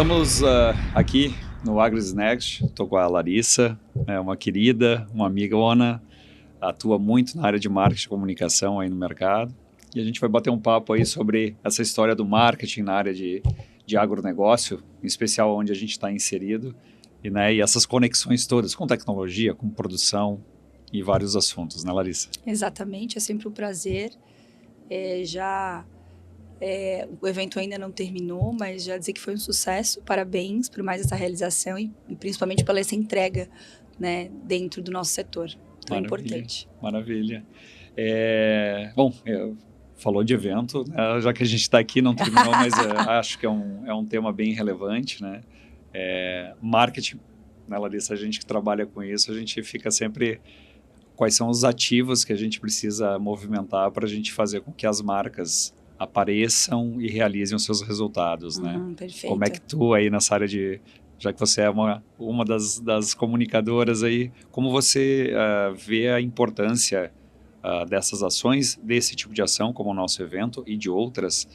Estamos aqui no Agris Next, estou com a Larissa, uma querida, uma amigona, atua muito na área de marketing e comunicação aí no mercado. E a gente vai bater um papo aí sobre essa história do marketing na área de agronegócio, em especial onde a gente está inserido, e essas conexões todas com tecnologia, com produção e vários assuntos, né, Larissa? Exatamente, é sempre um prazer. O evento ainda não terminou, mas já dizer que foi um sucesso. Parabéns por mais essa realização e principalmente pela essa entrega, né, dentro do nosso setor. Tão importante. Maravilha. Falou de evento, né? Já que a gente está aqui, não terminou, mas acho que é um tema bem relevante, né? Marketing, né, Larissa? A gente que trabalha com isso, a gente fica sempre... Quais são os ativos que a gente precisa movimentar para a gente fazer com que as marcas apareçam e realizem os seus resultados, né? Perfeito. Como é que tu aí nessa área de... Já que você é uma das comunicadoras aí, como você vê a importância dessas ações, desse tipo de ação, como o nosso evento, e de outras,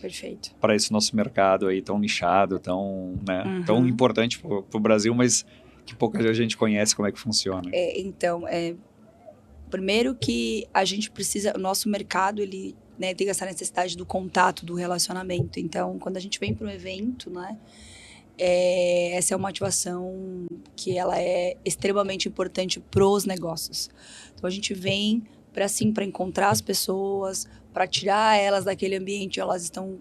para esse nosso mercado aí tão nichado, tão importante para o Brasil, mas que pouca gente conhece como é que funciona. Primeiro que a gente precisa, o nosso mercado, ele, né, tem essa necessidade do contato, do relacionamento. Então, quando a gente vem para um evento, né, essa é uma ativação que ela é extremamente importante para os negócios. Então, a gente vem para encontrar as pessoas, para tirar elas daquele ambiente que elas estão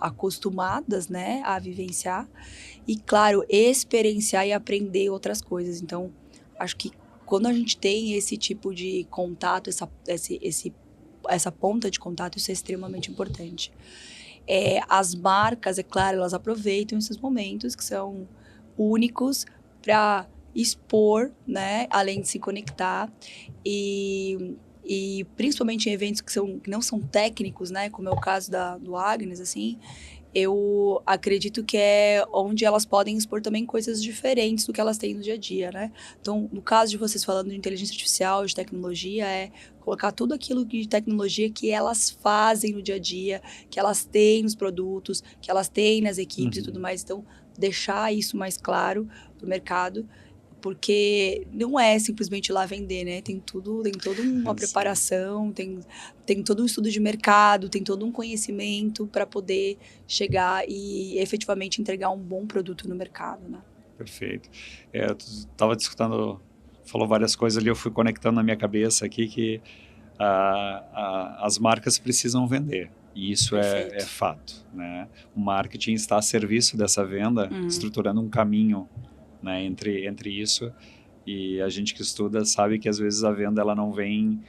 acostumadas, né, a vivenciar. E, claro, experienciar e aprender outras coisas. Então, acho que quando a gente tem esse tipo de contato, essa ponta de contato, isso é extremamente importante. As marcas, é claro, elas aproveitam esses momentos que são únicos para expor, né, além de se conectar, e principalmente em eventos que não são técnicos, né, como é o caso do Agnes, assim, eu acredito que é onde elas podem expor também coisas diferentes do que elas têm no dia a dia, né? Então, no caso de vocês falando de inteligência artificial, de tecnologia, colocar tudo aquilo de tecnologia que elas fazem no dia a dia, que elas têm nos produtos, que elas têm nas equipes e tudo mais. Então, deixar isso mais claro para o mercado, porque não é simplesmente ir lá vender, né? Tem toda uma preparação, tem todo um estudo de mercado, tem todo um conhecimento para poder chegar e efetivamente entregar um bom produto no mercado, né? Perfeito. Tu estava discutindo, falou várias coisas ali, eu fui conectando na minha cabeça aqui que as marcas precisam vender. E isso é fato, né? O marketing está a serviço dessa venda, estruturando um caminho, né, entre isso, e a gente que estuda sabe que às vezes a venda ela não vem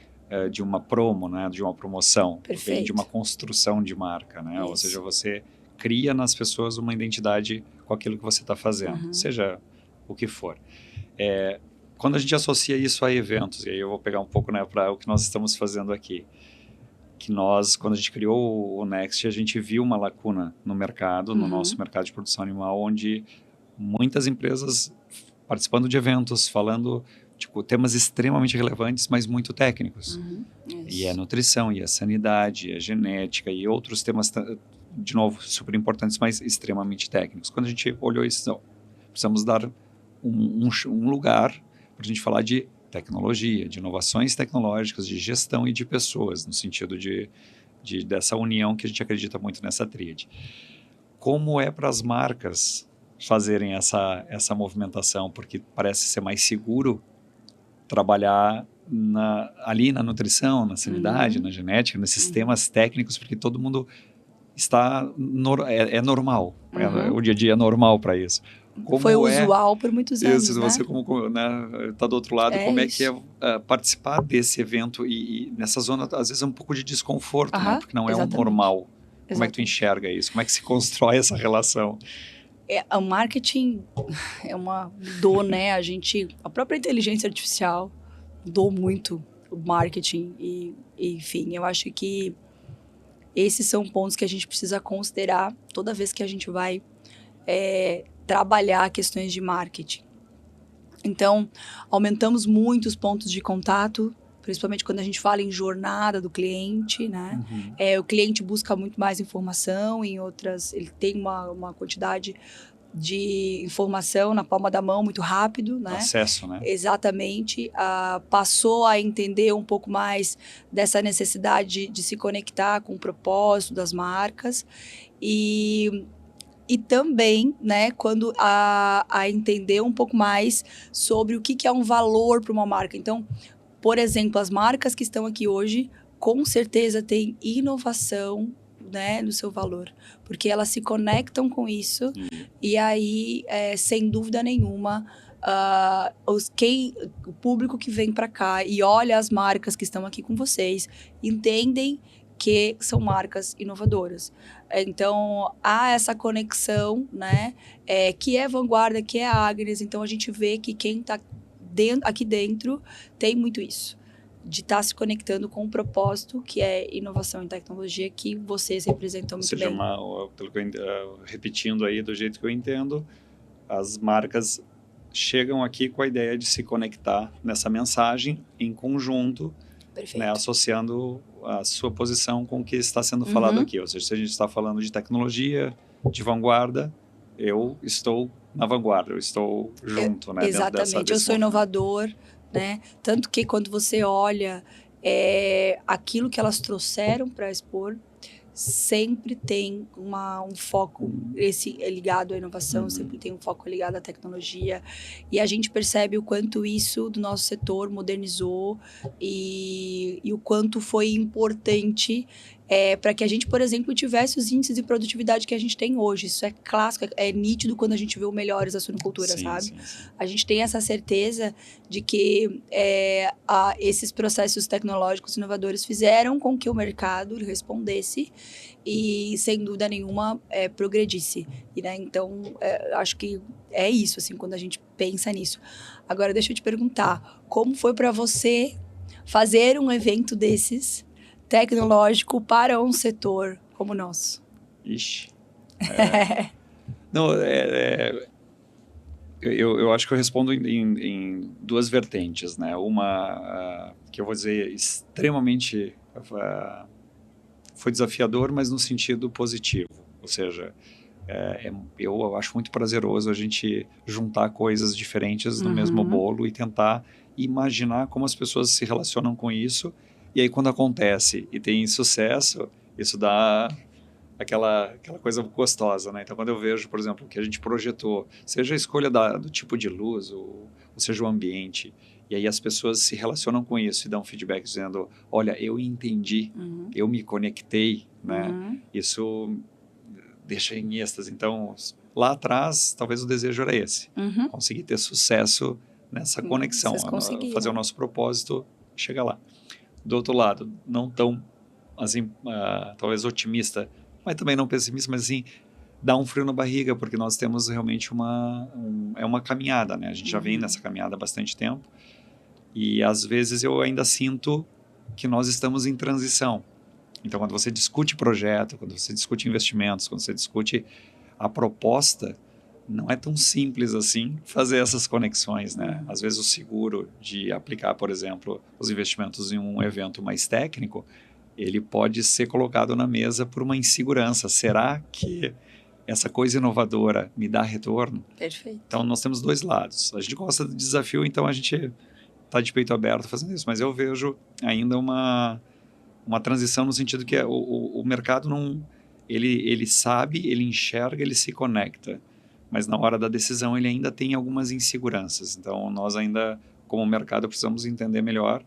de uma promo, né, de uma promoção, vem de uma construção de marca, né? Ou seja, você cria nas pessoas uma identidade com aquilo que você está fazendo, seja o que for. Quando a gente associa isso a eventos, e aí eu vou pegar um pouco, né, para o que nós estamos fazendo aqui, que nós, quando a gente criou o Next, a gente viu uma lacuna no mercado, no nosso mercado de produção animal, onde muitas empresas participando de eventos, falando temas extremamente relevantes, mas muito técnicos. E a nutrição, e a sanidade, e a genética, e outros temas, de novo, super importantes, mas extremamente técnicos. Quando a gente olhou isso, não, precisamos dar um lugar para a gente falar de tecnologia, de inovações tecnológicas, de gestão e de pessoas, no sentido dessa união que a gente acredita muito nessa tríade. Como é para as marcas fazerem essa movimentação, porque parece ser mais seguro trabalhar ali na nutrição, na sanidade, na genética, nesses temas técnicos, porque todo mundo está... é normal, o dia a dia é normal para isso. Foi usual por muitos anos, né? Você está do outro lado, como é que é participar desse evento e nessa zona, às vezes, é um pouco de desconforto, né? Porque não é o normal. Como é que tu enxerga isso? Como é que se constrói essa relação? O marketing mudou, né? A própria inteligência artificial mudou muito o marketing enfim, eu acho que esses são pontos que a gente precisa considerar toda vez que a gente vai trabalhar questões de marketing. Então, aumentamos muito os pontos de contato, principalmente quando a gente fala em jornada do cliente, né? O cliente busca muito mais informação, em outras, ele tem uma quantidade de informação na palma da mão, muito rápido, né? Acesso, né? Exatamente. Passou a entender um pouco mais dessa necessidade de se conectar com o propósito das marcas e também, né, quando a entender um pouco mais sobre o que é um valor para uma marca. Então, por exemplo, as marcas que estão aqui hoje, com certeza têm inovação, né, no seu valor, porque elas se conectam com isso e aí, sem dúvida nenhuma, o público que vem para cá e olha as marcas que estão aqui com vocês, entendem que são marcas inovadoras. Então, há essa conexão, né, que é Vanguarda, que é a Agnes. Então, a gente vê que quem está aqui dentro tem muito isso, de estar se conectando com o propósito, que é inovação e tecnologia, que vocês representam muito bem. Repetindo aí do jeito que eu entendo, as marcas chegam aqui com a ideia de se conectar nessa mensagem em conjunto, né, associando a sua posição com o que está sendo falado aqui. Ou seja, se a gente está falando de tecnologia, de vanguarda, eu estou na vanguarda, eu estou junto, né? Exatamente, eu sou inovador, né? Tanto que quando você olha aquilo que elas trouxeram para expor, sempre tem um foco ligado à inovação, sempre tem um foco ligado à tecnologia, e a gente percebe o quanto isso do nosso setor modernizou e o quanto foi importante para que a gente, por exemplo, tivesse os índices de produtividade que a gente tem hoje. Isso é clássico, é nítido quando a gente vê o Melhores da Suinocultura, sabe? Sim. A gente tem essa certeza de que esses processos tecnológicos inovadores fizeram com que o mercado respondesse e, sem dúvida nenhuma, progredisse. E, né, então, acho que é isso, assim, quando a gente pensa nisso. Agora, deixa eu te perguntar, como foi para você fazer um evento desses, tecnológico, para um setor como o nosso? Ixi. Não, eu acho que eu respondo em duas vertentes, né? Uma que eu vou dizer extremamente foi desafiador, mas no sentido positivo. Ou seja, eu acho muito prazeroso a gente juntar coisas diferentes no mesmo bolo e tentar imaginar como as pessoas se relacionam com isso. E aí, quando acontece e tem sucesso, isso dá aquela coisa gostosa, né? Então, quando eu vejo, por exemplo, que a gente projetou, seja a escolha do tipo de luz, ou seja o ambiente, e aí as pessoas se relacionam com isso e dão feedback dizendo, olha, eu entendi, eu me conectei, né? Isso deixa em êxtase. Então, lá atrás, talvez o desejo era esse, conseguir ter sucesso nessa conexão, fazer o nosso propósito chegar lá. Do outro lado, não tão, assim, talvez otimista, mas também não pessimista, mas assim, dá um frio na barriga, porque nós temos realmente uma caminhada, né? A gente já vem nessa caminhada há bastante tempo, e às vezes eu ainda sinto que nós estamos em transição. Então, quando você discute projeto, quando você discute investimentos, quando você discute a proposta, não é tão simples assim fazer essas conexões, né? Às vezes o seguro de aplicar, por exemplo, os investimentos em um evento mais técnico, ele pode ser colocado na mesa por uma insegurança. Será que essa coisa inovadora me dá retorno? Perfeito. Então, nós temos dois lados. A gente gosta do desafio, então a gente está de peito aberto fazendo isso. Mas eu vejo ainda uma transição no sentido que o mercado não... Ele sabe, ele enxerga, ele se conecta. Mas na hora da decisão ele ainda tem algumas inseguranças. Então, nós ainda, como mercado, precisamos entender melhor,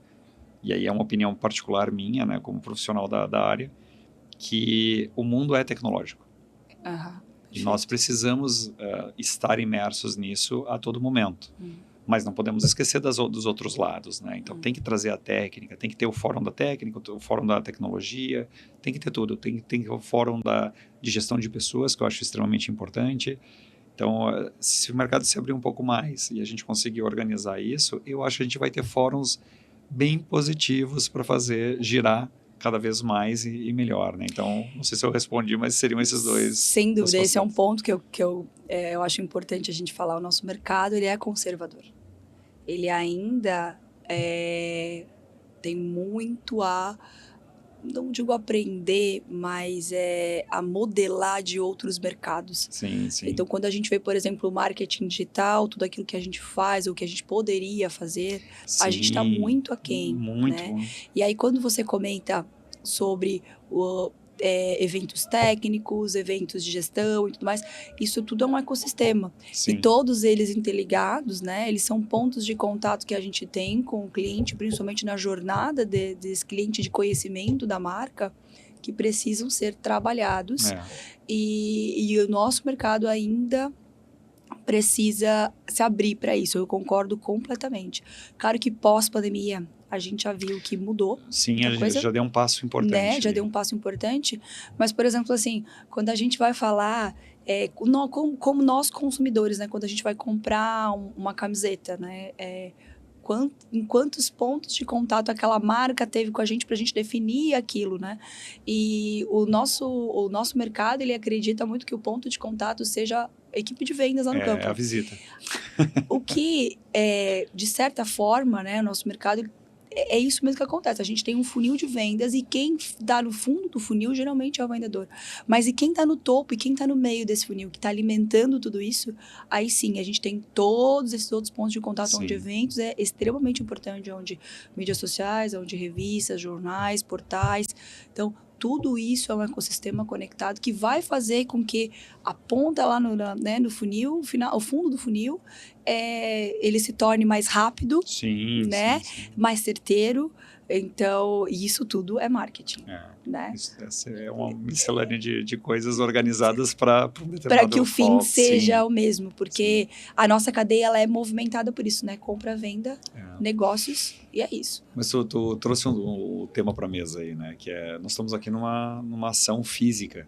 e aí é uma opinião particular minha, né, como profissional da área, que o mundo é tecnológico. E nós precisamos estar imersos nisso a todo momento. Mas não podemos esquecer dos outros lados, né? Então, tem que trazer a técnica, tem que ter o fórum da técnica, o fórum da tecnologia, tem que ter tudo. Tem que ter o fórum de gestão de pessoas, que eu acho extremamente importante. Então, se o mercado se abrir um pouco mais e a gente conseguir organizar isso, eu acho que a gente vai ter fóruns bem positivos para fazer girar cada vez mais e melhor, né? Então, não sei se eu respondi, mas seriam esses dois. Sem dúvida, esse é um ponto que eu acho importante a gente falar. O nosso mercado, ele é conservador. Ele ainda tem muito a não digo aprender, mas a modelar de outros mercados. Sim, sim. Então, quando a gente vê, por exemplo, o marketing digital, tudo aquilo que a gente faz, ou que a gente poderia fazer, a gente está muito aquém. Muito, né? muito. E aí, quando você comenta sobre eventos técnicos, eventos de gestão e tudo mais, isso tudo é um ecossistema. Sim. E todos eles interligados, né? Eles são pontos de contato que a gente tem com o cliente, principalmente na jornada desse cliente de conhecimento da marca, que precisam ser trabalhados. E o nosso mercado ainda precisa se abrir para isso. Eu concordo completamente. Claro que pós-pandemia a gente já viu que mudou. Sim, já deu um passo importante. Né? Já deu um passo importante. Mas, por exemplo, assim, quando a gente vai falar, como nós consumidores, né? Quando a gente vai comprar uma camiseta, né? Em quantos pontos de contato aquela marca teve com a gente para a gente definir aquilo, né? E o nosso mercado, ele acredita muito que o ponto de contato seja a equipe de vendas lá no campo. É a visita. O que, de certa forma, né, o nosso mercado, é isso mesmo que acontece. A gente tem um funil de vendas e quem está no fundo do funil geralmente é o vendedor. Mas e quem está no topo e quem está no meio desse funil, que está alimentando tudo isso, aí sim, a gente tem todos esses outros pontos de contato, onde eventos é extremamente importante, onde mídias sociais, onde revistas, jornais, portais. Então, tudo isso é um ecossistema conectado que vai fazer com que a ponta lá no funil, o fundo do funil, ele se torne mais rápido, né? Sim. Mais certeiro. Então, isso tudo é marketing. Né? Essa é uma miscelânea de coisas organizadas para um determinado para que o fim seja o mesmo, porque a nossa cadeia ela é movimentada por isso, né? Compra, venda, negócios, e é isso. Mas tu trouxe um tema para a mesa aí, né? Que nós estamos aqui numa ação física,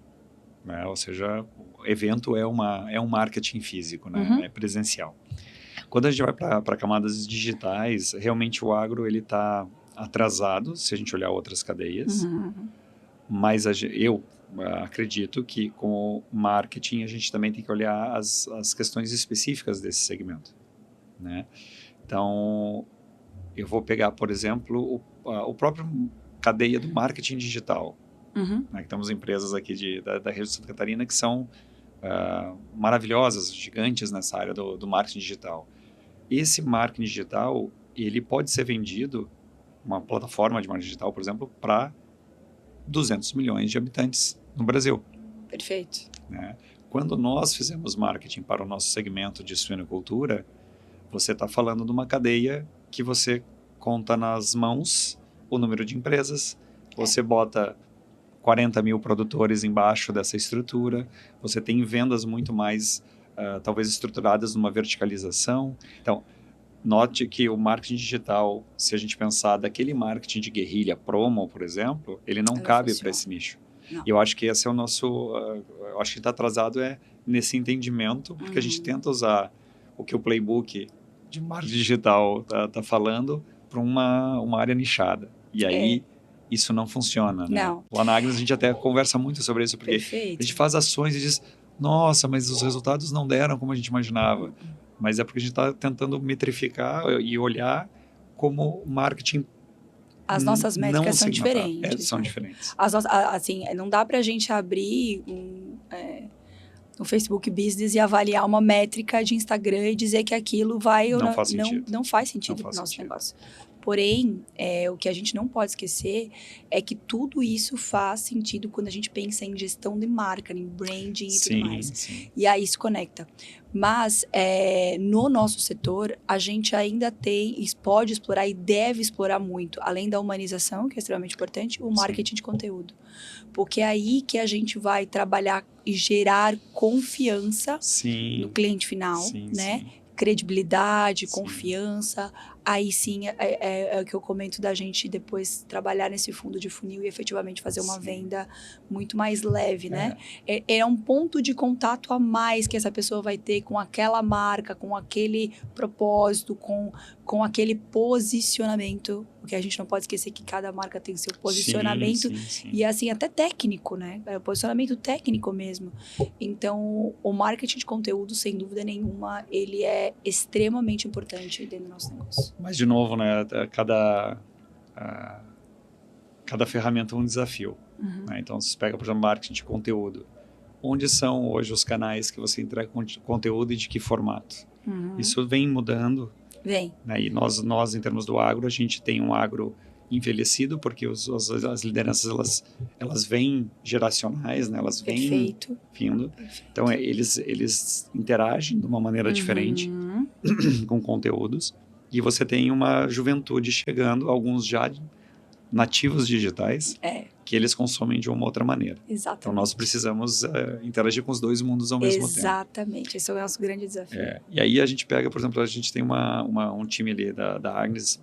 né? Ou seja, o evento é um marketing físico, né? É presencial. Quando a gente vai para camadas digitais, realmente o agro ele está atrasado, se a gente olhar outras cadeias, mas eu acredito que com o marketing a gente também tem que olhar as questões específicas desse segmento, né? Então, eu vou pegar, por exemplo, o próprio cadeia do marketing digital. Né? Temos empresas aqui da região de Santa Catarina que são maravilhosas, gigantes nessa área do marketing digital. Esse marketing digital, ele pode ser vendido, uma plataforma de marketing digital, por exemplo, para 200 milhões de habitantes no Brasil. Perfeito. Né? Quando nós fizemos marketing para o nosso segmento de suinocultura, você está falando de uma cadeia que você conta nas mãos o número de empresas, você bota 40 mil produtores embaixo dessa estrutura, você tem vendas muito mais, talvez, estruturadas numa verticalização. Então, note que o marketing digital, se a gente pensar daquele marketing de guerrilha, promo, por exemplo, ele não cabe para esse nicho. E eu acho que esse é o nosso... eu acho que está atrasado nesse entendimento, porque a gente tenta usar o que o playbook de marketing digital tá falando para uma área nichada. E aí, isso não funciona, né? Não. Lá na Agnes a gente até conversa muito sobre isso, porque a gente faz ações e diz, nossa, mas os resultados não deram como a gente imaginava. Mas é porque a gente está tentando metrificar e olhar como o marketing... As nossas métricas são diferentes. São diferentes. Assim, não dá para a gente abrir um Facebook Business e avaliar uma métrica de Instagram e dizer que aquilo vai ou não faz sentido. Não faz sentido para o nosso negócio. Porém, o que a gente não pode esquecer é que tudo isso faz sentido quando a gente pensa em gestão de marca, em branding e tudo mais. Sim. E aí isso conecta. Mas, no nosso setor, a gente ainda pode explorar e deve explorar muito, além da humanização, que é extremamente importante, o marketing de conteúdo. Porque é aí que a gente vai trabalhar e gerar confiança no cliente final, né? Credibilidade, confiança. Aí sim é o que eu comento da gente depois trabalhar nesse fundo de funil e efetivamente fazer uma venda muito mais leve, né? É um ponto de contato a mais que essa pessoa vai ter com aquela marca, com aquele propósito, com aquele posicionamento. Porque a gente não pode esquecer que cada marca tem seu posicionamento e assim, até técnico, né? É o posicionamento técnico mesmo. Então, o marketing de conteúdo, sem dúvida nenhuma, ele é extremamente importante dentro do nosso negócio. Mas, de novo, né, cada cada ferramenta é um desafio. Né? Então, você pega, por exemplo, marketing de conteúdo. Onde são hoje os canais que você entrega conteúdo e de que formato? Isso vem mudando. Vem. Né? E nós, em termos do agro, a gente tem um agro envelhecido, porque as lideranças, elas vêm geracionais, né? Elas vêm vindo. Perfeito. Então, eles interagem de uma maneira diferente com conteúdos. E você tem uma juventude chegando, alguns já nativos digitais, que eles consomem de uma outra maneira. Exatamente. Então, nós precisamos interagir com os dois mundos ao mesmo tempo. Exatamente. Esse é o nosso grande desafio. E aí a gente pega, por exemplo, a gente tem um time ali da Agnes,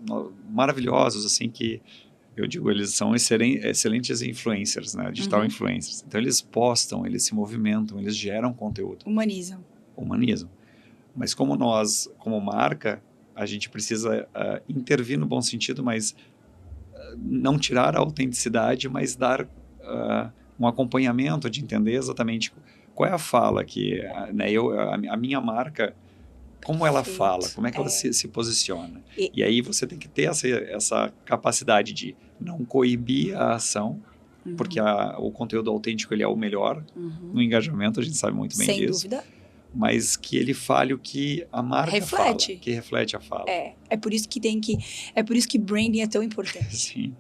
maravilhosos, assim, que eu digo, eles são excelentes influencers, né? Digital influencers. Então, eles postam, eles se movimentam, eles geram conteúdo. Humanizam. Mas como nós, como marca, a gente precisa intervir no bom sentido, mas não tirar a autenticidade, mas dar um acompanhamento de entender exatamente qual é a fala que, né, a minha marca, como ela fala, como é que ela se posiciona. E aí você tem que ter essa capacidade de não coibir a ação, porque o conteúdo autêntico ele é o melhor no engajamento, a gente sabe muito bem disso. Sem dúvida. Mas que ele fale o que a marca fala, que reflete a fala. É por isso que branding é tão importante. Sim.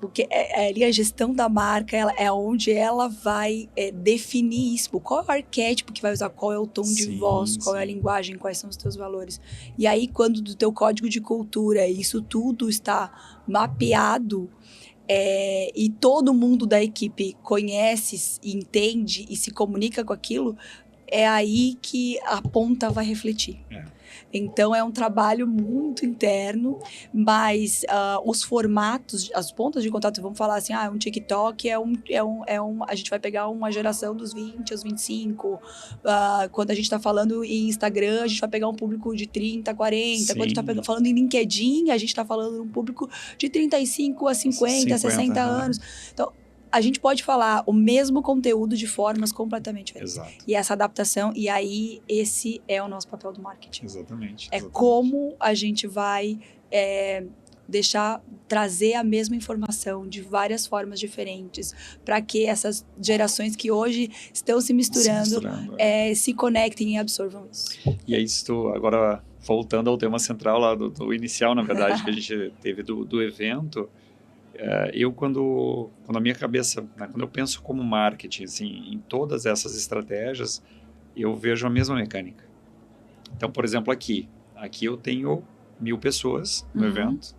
Porque ali a gestão da marca é onde ela vai definir isso. Qual é o arquétipo que vai usar, qual é o tom de voz, qual é a linguagem, quais são os teus valores. E aí, quando do teu código de cultura, isso tudo está mapeado, e todo mundo da equipe conhece, entende e se comunica com aquilo, é aí que a ponta vai refletir. Então, é um trabalho muito interno, mas os formatos, as pontas de contato, vamos falar assim, um TikTok a gente vai pegar uma geração dos 20 aos 25, quando a gente está falando em Instagram, a gente vai pegar um público de 30, 40, quando a gente está falando em LinkedIn, a gente está falando um público de 35 a 50 60 anos. Então, a gente pode falar o mesmo conteúdo de formas completamente diferentes. Exato. E essa adaptação, e aí esse é o nosso papel do marketing. Exatamente. É como a gente vai trazer a mesma informação de várias formas diferentes, para que essas gerações que hoje estão se misturando se conectem e absorvam isso. E é isso, agora voltando ao tema central lá do inicial, na verdade, que a gente teve do evento. Eu, quando a minha cabeça, né, quando eu penso como marketing, assim, em todas essas estratégias, eu vejo a mesma mecânica. Então, por exemplo, aqui eu tenho 1.000 pessoas no evento,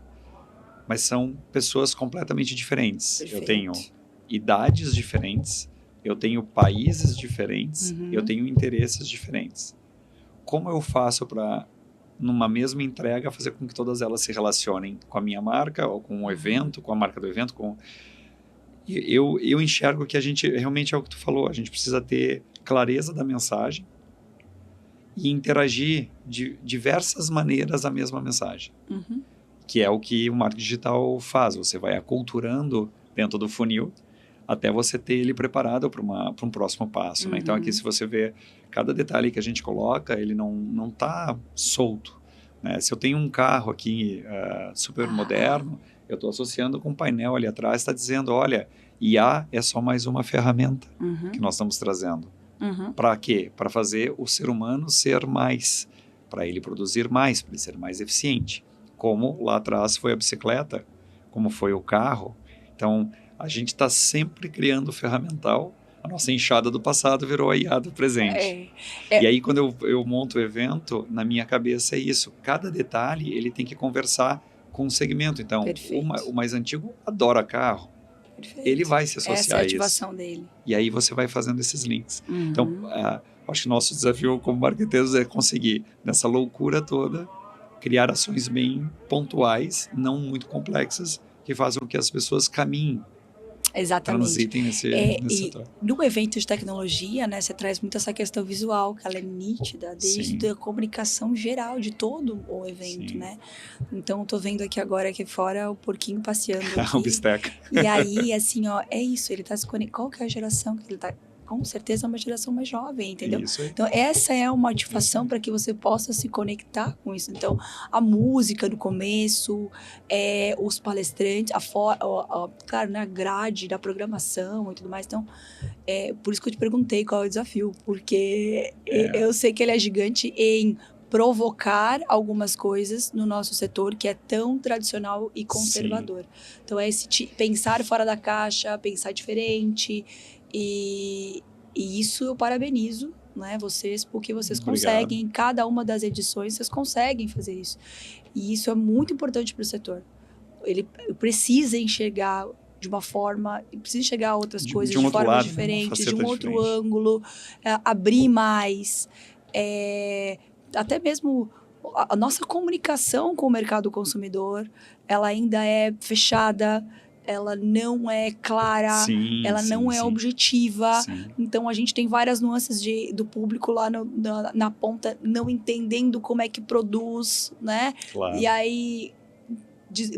mas são pessoas completamente diferentes. Perfeito. Eu tenho idades diferentes, eu tenho países diferentes, eu tenho interesses diferentes. Como eu faço para, numa mesma entrega, fazer com que todas elas se relacionem com a minha marca, ou com o evento, com a marca do evento? Eu enxergo que a gente, realmente é o que tu falou, a gente precisa ter clareza da mensagem e interagir de diversas maneiras a mesma mensagem. Que é o que o marketing digital faz. Você vai aculturando dentro do funil até você ter ele preparado para um próximo passo. Né? Então, aqui, se você vê cada detalhe que a gente coloca, ele não está solto. Né? Se eu tenho um carro aqui super moderno, eu estou associando com um painel ali atrás, está dizendo, olha, IA é só mais uma ferramenta que nós estamos trazendo. Para quê? Para fazer o ser humano ser mais, para ele produzir mais, para ele ser mais eficiente. Como lá atrás foi a bicicleta, como foi o carro. Então, a gente está sempre criando ferramental. A nossa enxada do passado virou a IA do presente. E aí, quando eu monto o evento, na minha cabeça é isso. Cada detalhe, ele tem que conversar com o segmento. Então, o mais antigo adora carro. Perfeito. Ele vai se associar a isso. Essa é a ativação dele. E aí você vai fazendo esses links. Então, acho que o nosso desafio como marqueteiros é conseguir, nessa loucura toda, criar ações bem pontuais, não muito complexas, que façam com que as pessoas caminhem. Exatamente. Transitem nesse setor. No evento de tecnologia, né, você traz muito essa questão visual, que ela é nítida, desde a comunicação geral de todo o evento, né? Então, eu tô vendo aqui agora, aqui fora, o porquinho passeando aqui. O bisteca. E aí, assim, ó, é isso, ele tá se conectando. Qual que é a geração que ele tá com certeza é uma geração mais jovem, entendeu? Isso aí. Então, essa é uma ativação para que você possa se conectar com isso. Então, a música no começo, os palestrantes, claro, né, a grade da programação e tudo mais. Então, por isso que eu te perguntei qual é o desafio, porque eu sei que ele é gigante em provocar algumas coisas no nosso setor que é tão tradicional e conservador. Sim. Então, pensar fora da caixa, pensar diferente, e isso eu parabenizo, né, vocês, porque vocês conseguem, em cada uma das edições, vocês conseguem fazer isso. E isso é muito importante para o setor. Ele precisa enxergar de uma forma, precisa enxergar outras coisas de formas diferentes, de um outro ângulo, abrir mais, até mesmo a nossa comunicação com o mercado consumidor, ela ainda é fechada, ela não é clara, ela não é objetiva. Sim. Então, a gente tem várias nuances do público lá na ponta, não entendendo como é que produz, né? Claro. E aí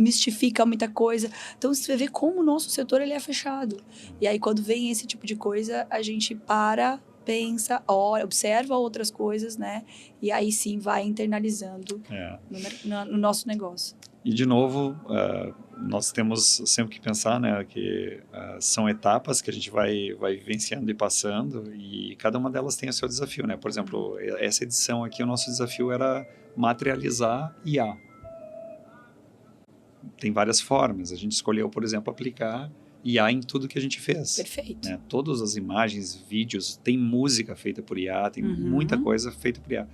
mistifica muita coisa. Então, você vê como o nosso setor ele é fechado. E aí, quando vem esse tipo de coisa, a gente pensa, olha, observa outras coisas, né? E aí sim vai internalizando no nosso negócio. E, de novo, nós temos sempre que pensar, né, que são etapas que a gente vai vivenciando e passando, e cada uma delas tem o seu desafio, né? Por exemplo, essa edição aqui, o nosso desafio era materializar IA. Tem várias formas. A gente escolheu, por exemplo, aplicar IA em tudo que a gente fez. Perfeito. Né? Todas as imagens, vídeos, tem música feita por IA, tem muita coisa feita por IA.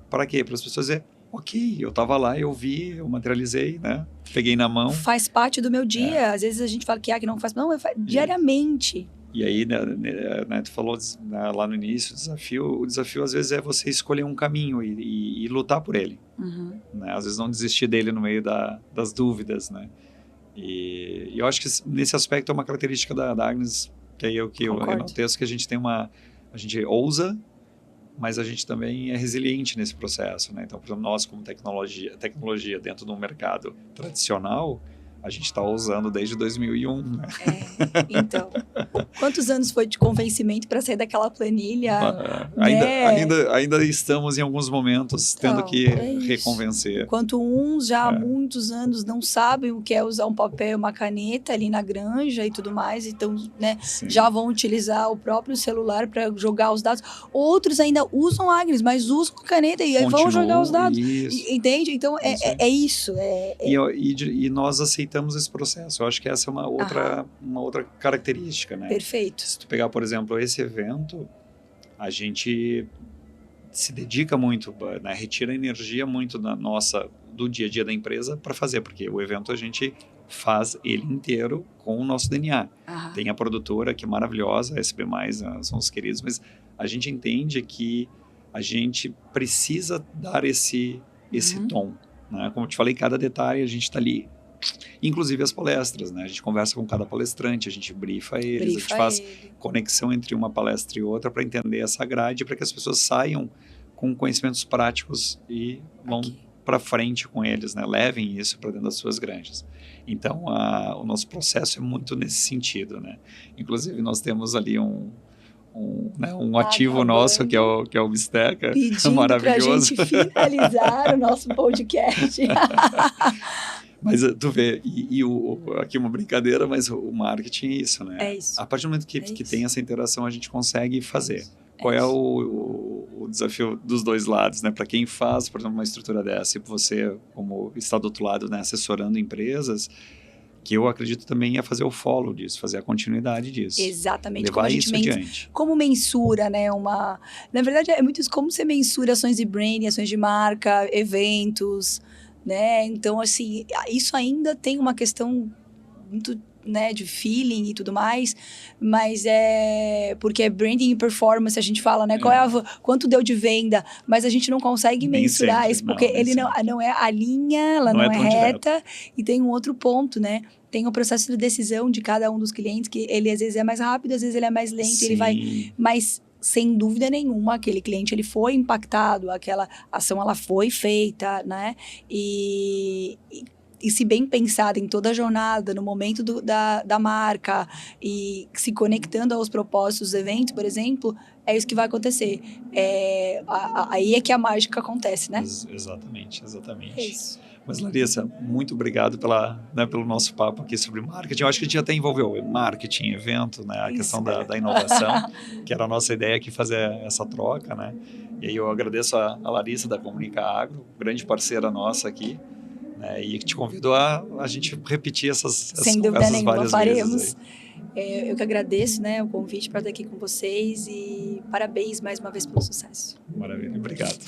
Para quê? Para as pessoas dizerem, ok, eu estava lá, eu vi, eu materializei, né? Peguei na mão. Faz parte do meu dia. Às vezes a gente fala que IA que não faz, não, diariamente. E aí, né, tu falou lá no início, o desafio às vezes é você escolher um caminho e lutar por ele. Né? Às vezes não desistir dele no meio das dúvidas, né? E eu acho que nesse aspecto é uma característica da Agnes, que eu enalteço, que a gente a gente ousa, mas a gente também é resiliente nesse processo, né? Então, por exemplo, nós como tecnologia dentro de um mercado tradicional, a gente está usando desde 2001, né? Então, quantos anos foi de convencimento para sair daquela planilha? Ainda estamos em alguns momentos tendo que reconvencer. Enquanto uns já há muitos anos não sabem o que é usar um papel, uma caneta ali na granja e tudo mais, então, né, já vão utilizar o próprio celular para jogar os dados. Outros ainda usam Agnes, mas usam a caneta e vão jogar os dados. Entende? Então, é isso. E nós aceitamos esse processo. Eu acho que essa é uma outra característica, né? Perfeito. Se tu pegar, por exemplo, esse evento, a gente se dedica muito, né? Retira energia muito do dia a dia da empresa para fazer, porque o evento a gente faz ele inteiro com o nosso DNA. Tem a produtora que é maravilhosa, a SB+, são os queridos, mas a gente entende que a gente precisa dar esse tom, né? Como eu te falei, cada detalhe a gente está ali. Inclusive as palestras, né? A gente conversa com cada palestrante, a gente brifa eles, a gente faz conexão entre uma palestra e outra para entender essa grade, para que as pessoas saiam com conhecimentos práticos e vão para frente com eles, né? Levem isso para dentro das suas granjas. Então, o nosso processo é muito nesse sentido, né? Inclusive, nós temos ali um ativo nosso, que é o Bisteca, maravilhoso. Pedindo para a gente finalizar o nosso podcast. Mas tu vê, aqui uma brincadeira, mas o marketing é isso, né? É isso. A partir do momento que tem essa interação, a gente consegue fazer. Qual é o desafio dos dois lados, né? Para quem faz, por exemplo, uma estrutura dessa, e você, como está do outro lado, né, assessorando empresas, que eu acredito também é fazer o follow disso, fazer a continuidade disso. Exatamente. Levar isso adiante. Como mensura, né? Na verdade, é muito isso, como você mensura ações de branding, ações de marca, eventos, né? Então, assim, isso ainda tem uma questão muito, né, de feeling e tudo mais, mas porque é branding e performance, a gente fala, né? Quanto deu de venda, mas a gente não consegue mensurar sempre, isso, porque ele não é a linha, ela não é reta, e tem um outro ponto, né? Tem o processo de decisão de cada um dos clientes, que ele às vezes é mais rápido, às vezes ele é mais lento, ele vai mais... Sem dúvida nenhuma, aquele cliente ele foi impactado, aquela ação ela foi feita, né? E e se bem pensada em toda a jornada, no momento da marca e se conectando aos propósitos do evento, por exemplo, é isso que vai acontecer. Aí é que a mágica acontece, né? Exatamente. É isso. Mas, Larissa, muito obrigado pelo nosso papo aqui sobre marketing. Eu acho que a gente até envolveu marketing, evento, né? A questão da inovação, que era a nossa ideia aqui, fazer essa troca, né? E aí eu agradeço a Larissa da Comunica Agro, grande parceira nossa aqui, né? E te convido a gente repetir essas Sem dúvida nenhuma, várias faremos. vezes aí. Eu que agradeço, né, o convite para estar aqui com vocês e parabéns mais uma vez pelo sucesso. Maravilha, obrigado.